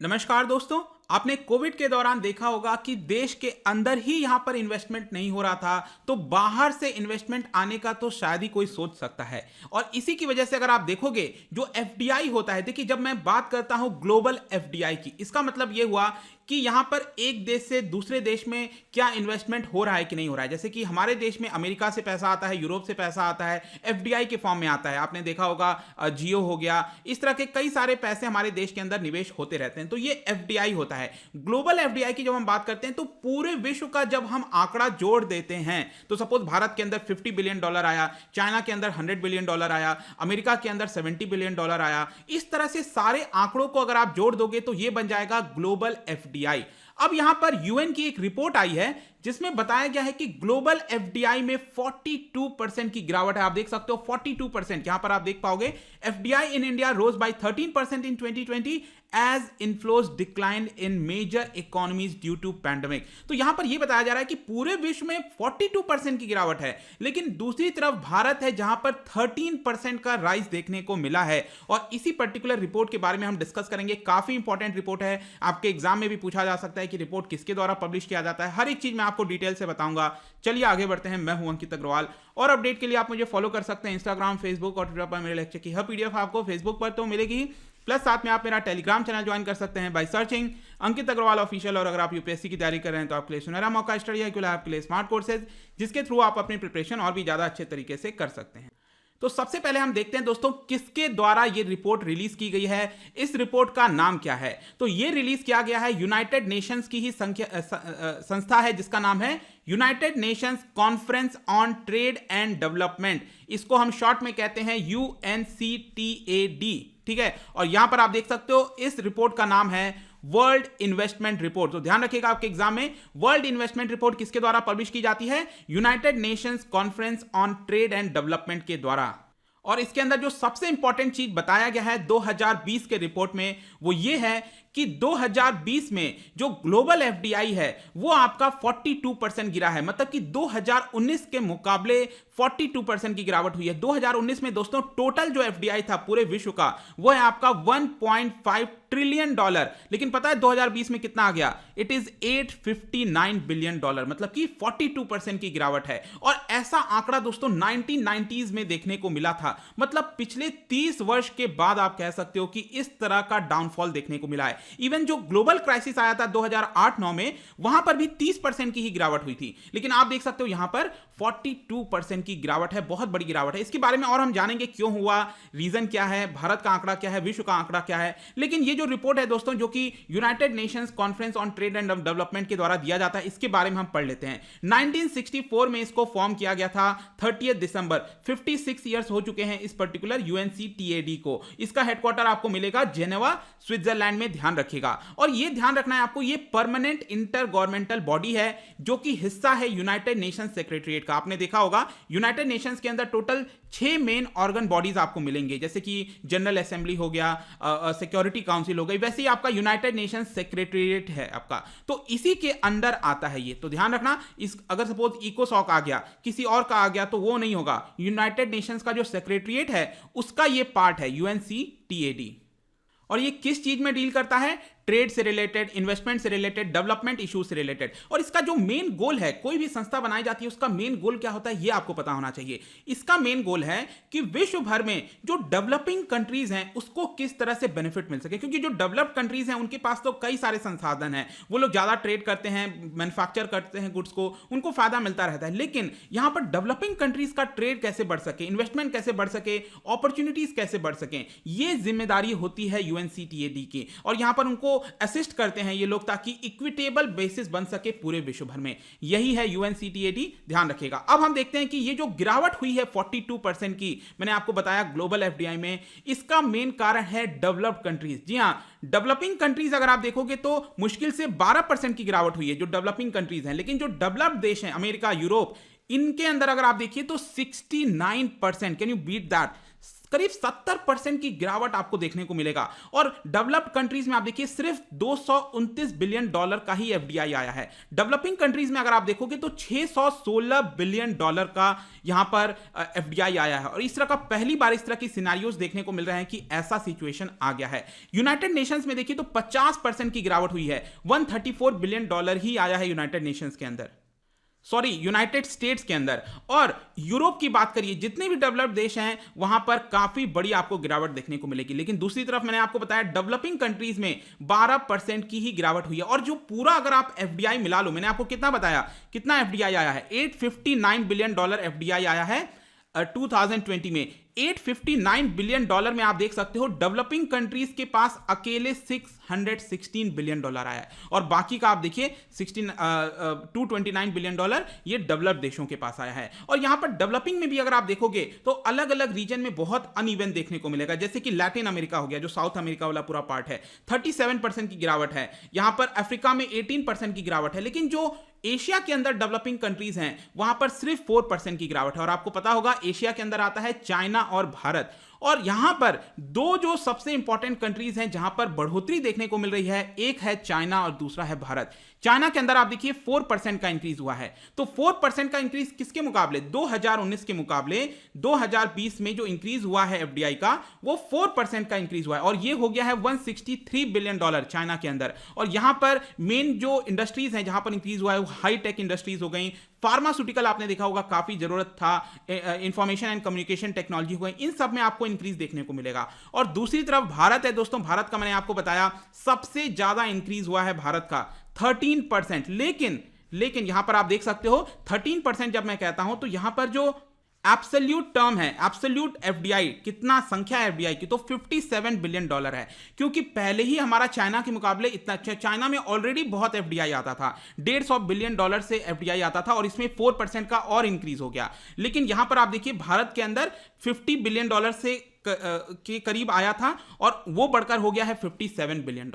नमस्कार दोस्तों। आपने कोविड के दौरान देखा होगा कि देश के अंदर ही यहां पर इन्वेस्टमेंट नहीं हो रहा था, तो बाहर से इन्वेस्टमेंट आने का तो शायद ही कोई सोच सकता है। और इसी की वजह से अगर आप देखोगे जो एफडीआई होता है, देखिए जब मैं बात करता हूं ग्लोबल एफडीआई की, इसका मतलब यह हुआ कि यहां पर एक देश से दूसरे देश में क्या इन्वेस्टमेंट हो रहा है कि नहीं हो रहा है। जैसे कि हमारे देश में अमेरिका से पैसा आता है, यूरोप से पैसा आता है, एफडीआई के फॉर्म में आता है। आपने देखा होगा जियो हो गया, इस तरह के कई सारे पैसे हमारे देश के अंदर निवेश होते रहते हैं, तो ये एफडीआई होता है। ग्लोबल एफडीआई की जब हम बात करते हैं तो पूरे विश्व का जब हम आंकड़ा जोड़ देते हैं तो सपोज भारत के अंदर $50 बिलियन आया, चाइना के अंदर $100 बिलियन आया, अमेरिका के अंदर $70 बिलियन आया। इस तरह से सारे आंकड़ों को अगर आप जोड़ दोगे तो यह बन जाएगा ग्लोबल एफडीआई। अब यहां पर यूएन की एक रिपोर्ट आई है जिसमें बताया गया है कि ग्लोबल एफडीआई में 42% की गिरावट है। आप देख सकते हो 42%। यहां पर आप देख पाओगे FDI in India rose by 13% in 2020 as inflows decline in major economies due to pandemic. तो यहां पर यह बताया जा रहा है कि पूरे विश्व में 42% की गिरावट है, लेकिन दूसरी तरफ भारत है जहां पर 13% का राइज देखने को मिला है। और इसी पर्टिकुलर रिपोर्ट के बारे में हम डिस्कस करेंगे। काफी इंपॉर्टेंट रिपोर्ट है, आपके एग्जाम में भी पूछा जा सकता है कि रिपोर्ट किसके द्वारा पब्लिश किया जाता है। हर एक चीज मैं आपको डिटेल से बताऊंगा। चलिए आगे बढ़ते हैं। मैं हूं अंकित अग्रवाल और अपडेट के लिए आप मुझे फॉलो कर सकते हैं इंस्टाग्राम, फेसबुक और ट्विटर पर। मेरे लेक्चर की हर पीडीएफ आपको फेसबुक पर तो मिलेगी, प्लस साथ में आप मेरा टेलीग्राम चैनल ज्वाइन कर सकते हैं by searching Ankit Agarwal official. और अगर आप यूपीएससी की तैयारी कर रहे हैं तो आपके लिए सुनहरा मौका स्टडी है, क्योंकि आपके लिए स्मार्ट कोर्सेज जिसके थ्रू आप अपनी प्रिपरेशन और भी ज्यादा अच्छे तरीके से कर सकते हैं। तो सबसे पहले हम देखते हैं दोस्तों किसके द्वारा ये रिपोर्ट रिलीज की गई है। इस रिपोर्ट का नाम क्या है? तो ये रिलीज किया गया है यूनाइटेड नेशंस की ही संस्था है जिसका नाम है United Nations conference on trade and development. इसको हम शॉर्ट में कहते हैं UNCTAD, ठीक है। और यहां पर आप देख सकते हो इस रिपोर्ट का नाम है वर्ल्ड इन्वेस्टमेंट रिपोर्ट। तो ध्यान रखिएगा आपके एग्जाम में वर्ल्ड इन्वेस्टमेंट रिपोर्ट किसके द्वारा पब्लिश की जाती है? United Nations conference on trade and development के द्वारा। और इसके अंदर जो सबसे इंपॉर्टेंट चीज बताया गया है 2020 के रिपोर्ट में वो ये है कि 2020 में जो ग्लोबल एफडीआई है वो आपका 42% गिरा है। मतलब कि 2019 के मुकाबले 42% की गिरावट हुई है। 2019 में दोस्तों टोटल जो एफडीआई था पूरे विश्व का वो है आपका $1.5 ट्रिलियन। लेकिन पता है 2020 में कितना आ गया? It is $859 billion. मतलब कि 42% की गिरावट है। और ऐसा आंकड़ा दोस्तों 1990s में देखने को मिला था। मतलब पिछले 30 वर्ष के बाद आप कह सकते हो कि इस तरह का डाउनफॉल देखने को मिला है। इवन जो ग्लोबल क्राइसिस आया था 2008-9 में, वहां पर भी 30% की ही गिरावट हुई थी, लेकिन आप देख सकते हो यहां पर 42% की गिरावट है। बहुत बड़ी गिरावट है। इसके बारे में और हम जानेंगे क्यों हुआ, रीजन क्या है, भारत का आंकड़ा क्या है, विश्व का आंकड़ा क्या है। लेकिन ये जो रिपोर्ट है दोस्तों जो कि United Nations conference on trade and development के द्वारा दिया जाता है, इसके बारे में हम पढ़ लेते हैं। 1964 में इसको फॉर्म किया गया था, 30 दिसंबर। 56 ईयर्स हो चुके हैं इस पर्टिकुलर UNCTAD को। इसका हेडक्वार्टर आपको मिलेगा जेनेवा, स्विट्जरलैंड में। ध्यान रखिएगा। और यह ध्यान रखना है आपको, यह परमानेंट इंटर गवर्नमेंटल बॉडी है जो कि हिस्सा है यूनाइटेड नेशंस सेक्रेटरीट का। आपने देखा होगा यूनाइटेड नेशंस के अंदर टोटल 6 मेन ऑर्गन बॉडीज आपको मिलेंगे, जैसे कि जनरल असेंबली हो गया, सिक्योरिटी काउंसिल हो गई, वैसे ही आपका यूनाइटेड नेशंस सेक्रेटरीट है आपका। तो इसी के अंदर आता है ये। तो ध्यान रखना, इस अगर सपोज इकोसॉक आ गया, किसी और का आ गया तो वो नहीं होगा। यूनाइटेड नेशंस का जो सेक्रेटरीट है उसका ये पार्ट है UNCTAD। और ये किस चीज में डील करता है? ट्रेड से रिलेटेड, इन्वेस्टमेंट से रिलेटेड, डेवलपमेंट इश्यूज से रिलेटेड। और इसका जो मेन गोल है, कोई भी संस्था बनाई जाती है उसका मेन गोल क्या होता है ये आपको पता होना चाहिए। इसका मेन गोल है कि विश्व भर में जो डेवलपिंग कंट्रीज हैं उसको किस तरह से बेनिफिट मिल सके। क्योंकि जो डेवलप्ड कंट्रीज हैं उनके पास तो कई सारे संसाधन हैं, वो लोग ज्यादा ट्रेड करते हैं, मैन्युफैक्चर करते हैं गुड्स को, उनको फायदा मिलता रहता है। लेकिन यहां पर डेवलपिंग कंट्रीज का ट्रेड कैसे बढ़ सके, इन्वेस्टमेंट कैसे बढ़ सके, अपॉर्चुनिटीज कैसे बढ़ सके, ये जिम्मेदारी होती है UNCTAD की। और यहां पर उनको असिस्ट करते हैं ये लोग ताकि इक्विटेबल बेसिस बन सके पूरे विश्व भर में। यही है UNCTAD। ध्यान रखिएगा। अब हम देखते हैं कि ये जो गिरावट हुई है 42% की, मैंने आपको बताया ग्लोबल एफडीआई में, इसका मेन कारण है डेवलप्ड कंट्रीज। जी हां, डेवलपिंग कंट्रीज अगर आप देखोगे तो मुश्किल से 12% की गिरावट हुई है जो डेवलपिंग कंट्रीज हैं। लेकिन जो डेवलप्ड देश हैं, अमेरिका, यूरोप, इनके अंदर अगर आप देखिए तो 69%। Can you beat that? करीब 70% की गिरावट आपको देखने को मिलेगा। और डेवलप्ड कंट्रीज में आप देखिए सिर्फ $229 बिलियन का ही एफडीआई आया है। डेवलपिंग कंट्रीज में अगर आप देखोगे तो $616 बिलियन का यहां पर एफडीआई आया है। और इस तरह का पहली बार इस तरह की सिनेरियोज देखने को मिल रहे हैं कि ऐसा सिचुएशन आ गया है। यूनाइटेड नेशंस में देखिए तो 50% की गिरावट हुई है, $134 बिलियन ही आया है यूनाइटेड नेशंस के अंदर, सॉरी यूनाइटेड स्टेट्स के अंदर। और यूरोप की बात करिए, जितने भी डेवलप्ड देश हैं वहां पर काफी बड़ी आपको गिरावट देखने को मिलेगी। लेकिन दूसरी तरफ मैंने आपको बताया डेवलपिंग कंट्रीज में 12% की ही गिरावट हुई है। और जो पूरा अगर आप एफडीआई मिला लो, मैंने आपको कितना बताया, कितना एफडीआई आया है, $859 बिलियन एफडीआई आया है 2020 में। $859 बिलियन में आप देख सकते हो डेवलपिंग कंट्रीज के पास अकेले $616 बिलियन आया है। और बाकी का आप देखिए $229 बिलियन ये डेवलप्ड देशों के पास आया है। और यहां पर डेवलपिंग में भी अगर आप देखोगे तो अलग अलग रीजन में बहुत अनइवन देखने को मिलेगा। जैसे कि लैटिन अमेरिका हो गया, जो साउथ अमेरिका वाला पूरा पार्ट है, 37% की गिरावट है। यहां पर अफ्रीका में 18% की गिरावट है। लेकिन जो एशिया के अंदर डेवलपिंग कंट्रीज हैं वहां पर सिर्फ 4% की गिरावट है। और आपको पता होगा एशिया के अंदर आता है चाइना और भारत। और यहां पर दो जो सबसे इंपॉर्टेंट कंट्रीज हैं जहां पर बढ़ोतरी देखने को मिल रही है, एक है चाइना और दूसरा है भारत। चाइना के अंदर आप देखिए 4% का इंक्रीज हुआ है। तो 4% का इंक्रीज किसके मुकाबले, 2019 के मुकाबले 2020 में जो इंक्रीज हुआ है एफडीआई का, वो 4% का इंक्रीज हुआ है। और ये हो गया है $163 बिलियन चाइना के अंदर। और यहां पर मेन जो इंडस्ट्रीज हैं जहां पर इंक्रीज हुआ है वो हाई टेक इंडस्ट्रीज हो गई, फार्मास्यूटिकल आपने देखा होगा काफी जरूरत था, इंफॉर्मेशन एंड कम्युनिकेशन टेक्नोलॉजी हो गई, इन सब में आपको इंक्रीज देखने को मिलेगा। और दूसरी तरफ भारत है दोस्तों, भारत का मैंने आपको बताया सबसे ज्यादा इंक्रीज हुआ है भारत का 13%। लेकिन यहां पर आप देख सकते हो 13% जब मैं कहता हूं तो यहां पर जो एब्सोल्यूट टर्म है, एब्सोल्यूट एफडीआई, कितना संख्या है एफडीआई की, तो $57 बिलियन है। क्योंकि पहले ही हमारा चाइना के मुकाबले इतना, चाइना में ऑलरेडी बहुत एफडीआई आता था, $150 बिलियन से एफडीआई आता था, और इसमें 4% का और इंक्रीज हो गया। लेकिन यहां पर आप देखिए भारत के अंदर $50 बिलियन से के करीब आया था और वो बढ़कर हो गया है $57 बिलियन।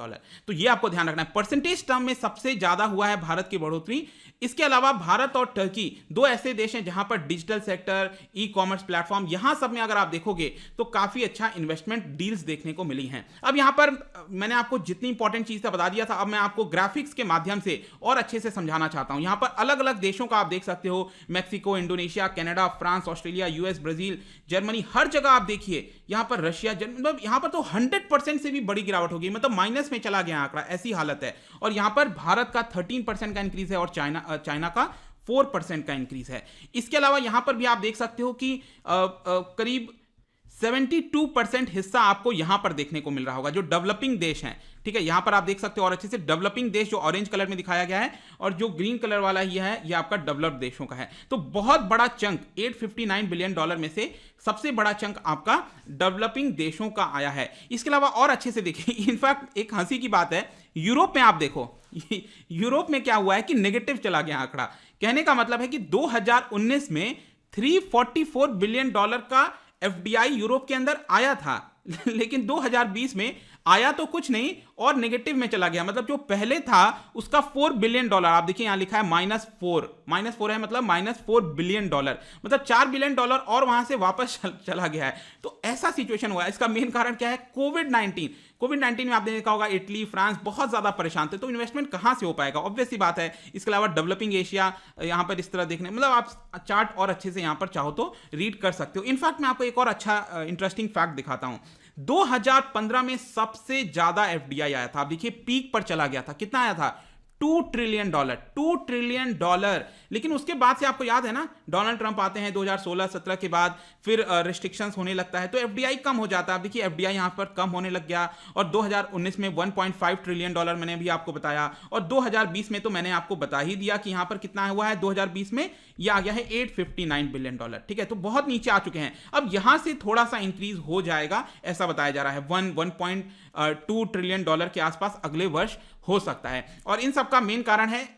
तो ये आपको ध्यान रखना है, परसेंटेज टर्म में सबसे ज्यादा हुआ है भारत की बढ़ोतरी। इसके अलावा भारत और टर्की दो ऐसे देश हैं जहां पर digital sector, e commerce platform, यहां सब में अगर आप देखोगे तो काफी अच्छा इन्वेस्टमेंट डील्स देखने को मिली हैं। अब यहां पर मैंने आपको जितनी इंपॉर्टेंट चीज बता दिया था, अब मैं आपको ग्राफिक्स के माध्यम से और अच्छे से समझाना चाहता हूं। यहां पर अलग अलग देशों का आप देख सकते हो, Mexico, Indonesia, Canada, France, Australia, US, Brazil, Germany, हर जगह आप देखिए यहां पर रशिया, मतलब यहां पर तो 100% से भी बड़ी गिरावट होगी, मतलब माइनस में चला गया आंकड़ा, ऐसी हालत है। और यहां पर भारत का 13% का इंक्रीज है और चाइना का 4% का इंक्रीज है। इसके अलावा यहां पर भी आप देख सकते हो कि करीब 72% हिस्सा आपको यहां पर देखने को मिल रहा होगा जो डेवलपिंग देश हैं। ठीक है, यहां पर आप देख सकते हो और अच्छे से डेवलपिंग देश जो ऑरेंज कलर में दिखाया गया है, और जो ग्रीन कलर वाला ये है ये आपका डेवलप्ड देशों का है। तो बहुत बड़ा चंक, $859 बिलियन में से सबसे बड़ा चंक आपका डेवलपिंग देशों का आया है। इसके अलावा और अच्छे से देखिए, इनफैक्ट एक हंसी की बात है, यूरोप में आप देखो यूरोप में क्या हुआ है कि नेगेटिव चला गया आंकड़ा। कहने का मतलब है कि 2019 में $344 बिलियन का एफडीआई यूरोप के अंदर आया था, लेकिन 2020 में आया तो कुछ नहीं और नेगेटिव में चला गया। मतलब जो पहले था उसका $4 बिलियन, आप देखिए यहां लिखा है -4 है, मतलब -4 बिलियन, मतलब $4 बिलियन और वहां से वापस चला गया है। तो ऐसा सिचुएशन हुआ है। इसका मेन कारण क्या है, कोविड-19 में आपने देखा होगा इटली, फ्रांस बहुत ज्यादा परेशान थे, तो इन्वेस्टमेंट कहां से हो पाएगा, ऑब्वियस सी बात है। इसके अलावा डेवलपिंग एशिया यहां पर इस तरह देखने, मतलब आप चार्ट और अच्छे से यहां पर चाहो तो रीड कर सकते हो। इनफैक्ट मैं आपको एक और अच्छा इंटरेस्टिंग फैक्ट दिखाता हूं। 2015 में सबसे ज्यादा एफडीआई आया था, आप देखिए पीक पर चला गया था, कितना आया था, $2 ट्रिलियन। लेकिन उसके बाद से आपको याद है ना, डोनाल्ड ट्रंप आते हैं 2016-17 के बाद, फिर रिस्ट्रिक्शंस होने लगता है तो एफडीआई कम हो जाता है। आप देखिए एफडीआई यहां पर कम होने लग गया, और 2019 में $1.5 ट्रिलियन मैंने भी आपको बताया, और 2020 में तो मैंने आपको बता ही दिया कि यहां पर कितना हुआ है, 2020 में यह आ गया है $859 बिलियन। ठीक है, तो बहुत नीचे आ चुके हैं। अब यहां से थोड़ा सा इंक्रीज हो जाएगा ऐसा बताया जा रहा है, 1.2 ट्रिलियन के आसपास अगले वर्ष हो सकता है। और इन सब का मेन कारण है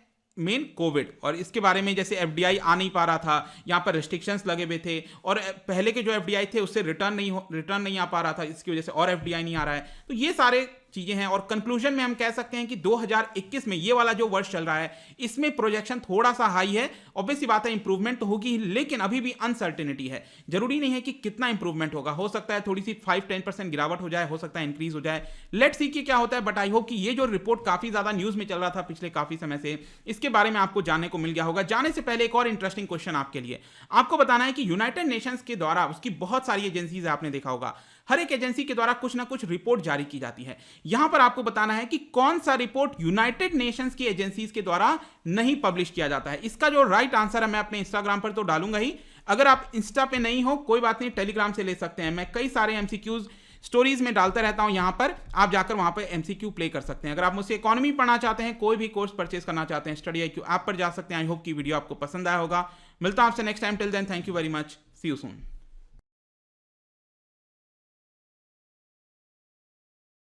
कोविड, और इसके बारे में जैसे एफडीआई आ नहीं पा रहा था, यहां पर रेस्ट्रिक्शंस लगे हुए थे, और पहले के जो एफडीआई थे उससे रिटर्न नहीं आ पा रहा था, इसकी वजह से और एफडीआई नहीं आ रहा है। तो ये सारे चीजें हैं और कंक्लूजन में हम कह सकते हैं कि 2021 में ये वाला जो वर्ष चल रहा है इसमें प्रोजेक्शन थोड़ा सा हाई है। ऑब्वियस सी बात है इंप्रूवमेंट तो होगी, लेकिन अभी भी अनसर्टेनिटी है। जरूरी नहीं है कि कितना इंप्रूवमेंट होगा, हो सकता है थोड़ी सी 5-10% गिरावट हो जाए, हो सकता है इंक्रीज हो जाए। लेट्स सी कि क्या होता है, बट आई होप कि ये जो रिपोर्ट काफी ज्यादा न्यूज में चल रहा था पिछले काफी समय से, इसके बारे में आपको जानने को मिल गया होगा। जाने से पहले एक और इंटरेस्टिंग क्वेश्चन आपके लिए, आपको बताना है कि यूनाइटेड नेशंस के द्वारा, उसकी बहुत सारी एजेंसीज आपने देखा होगा, हर एक एजेंसी के द्वारा कुछ ना कुछ रिपोर्ट जारी की जाती है। यहां पर आपको बताना है कि कौन सा रिपोर्ट यूनाइटेड नेशंस की एजेंसीज के द्वारा नहीं पब्लिश किया जाता है। इसका जो राइट आंसर है मैं अपने इंस्टाग्राम पर तो डालूंगा ही, अगर आप इंस्टा पे नहीं हो कोई बात नहीं, टेलीग्राम से ले सकते हैं। मैं कई सारे एमसीक्यूज स्टोरीज में डालता रहता हूं, यहां पर आप जाकर वहां पर एमसीक्यू प्ले कर सकते हैं। अगर आप मुझसे इकोनॉमी पढ़ना चाहते हैं, कोई भी कोर्स परचेज करना चाहते हैं, स्टडी IQ ऐप पर जा सकते हैं। आई होप की वीडियो आपको पसंद आया होगा। मिलता हूं आपसे next time, till then thank you very much, see you soon.